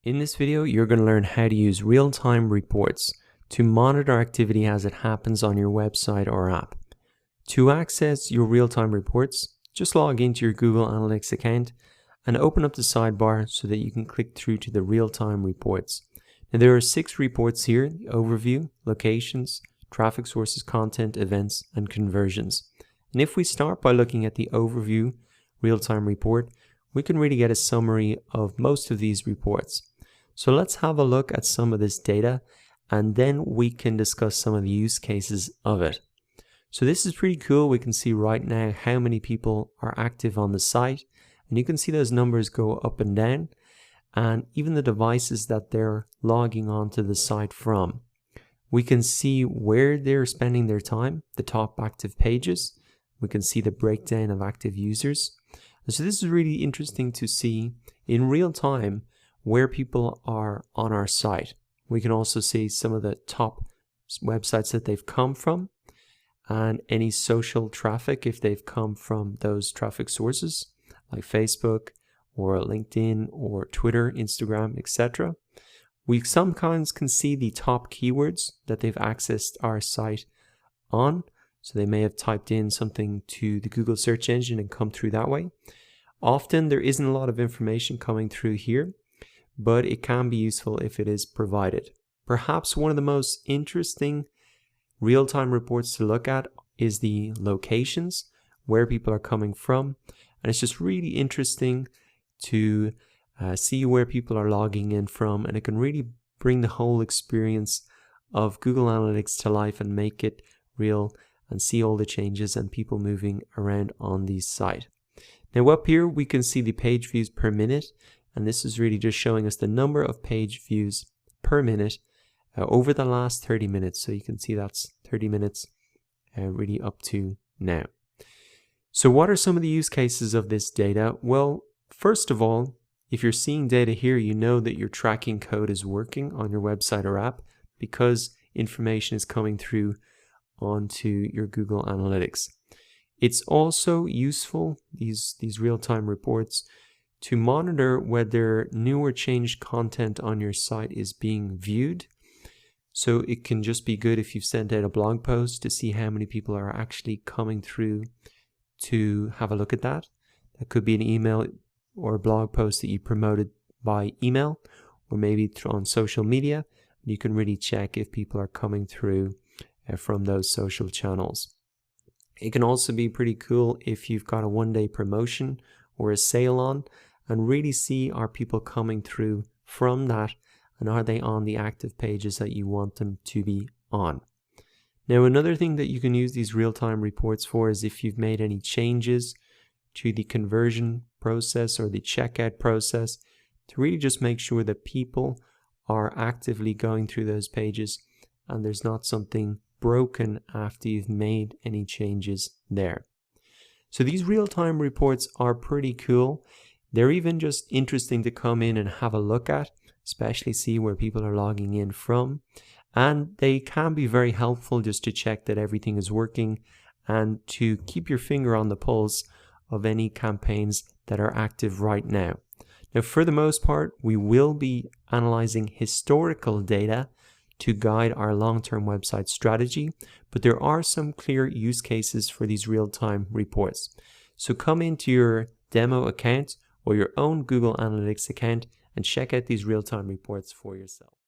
In this video, you're going to learn how to use real-time reports to monitor activity as it happens on your website or app. To access your real-time reports, just log into your Google Analytics account and open up the sidebar so that you can click through to the real-time reports. Now, there are 6 reports here: the overview, locations, traffic sources, content, events, and conversions. And if we start by looking at the overview real-time report, we can really get a summary of most of these reports. So let's have a look at some of this data, and then we can discuss some of the use cases of it. So this is pretty cool. We can see right now how many people are active on the site, and you can see those numbers go up and down, and even the devices that they're logging onto the site from. We can see where they're spending their time, the top active pages. We can see the breakdown of active users. And so this is really interesting to see in real time where people are on our site. We can also see some of the top websites that they've come from and any social traffic if they've come from those traffic sources like Facebook or LinkedIn or Twitter, Instagram, etc. We sometimes can see the top keywords that they've accessed our site on. So they may have typed in something to the Google search engine and come through that way. Often there isn't a lot of information coming through here, but it can be useful if it is provided. Perhaps one of the most interesting real-time reports to look at is the locations, where people are coming from. And it's just really interesting to see where people are logging in from, and it can really bring the whole experience of Google Analytics to life and make it real and see all the changes and people moving around on the site. Now up here we can see the page views per minute, and this is really just showing us the number of page views per minute over the last 30 minutes. So you can see that's 30 minutes really up to now. So what are some of the use cases of this data? Well, first of all, if you're seeing data here, you know that your tracking code is working on your website or app because information is coming through onto your Google Analytics. It's also useful, these real-time reports, to monitor whether new or changed content on your site is being viewed. So it can just be good if you've sent out a blog post to see how many people are actually coming through to have a look at that. That could be an email or a blog post that you promoted by email or maybe on social media. You can really check if people are coming through from those social channels. It can also be pretty cool if you've got a one-day promotion or a sale on and really see, are people coming through from that, and are they on the active pages that you want them to be on. Now, another thing that you can use these real-time reports for is if you've made any changes to the conversion process or the checkout process, to really just make sure that people are actively going through those pages and there's not something broken after you've made any changes there. So these real-time reports are pretty cool. They're even just interesting to come in and have a look at, especially see where people are logging in from. And they can be very helpful just to check that everything is working and to keep your finger on the pulse of any campaigns that are active right now. Now, for the most part, we will be analyzing historical data to guide our long-term website strategy, but there are some clear use cases for these real-time reports. So come into your demo account or your own Google Analytics account and check out these real-time reports for yourself.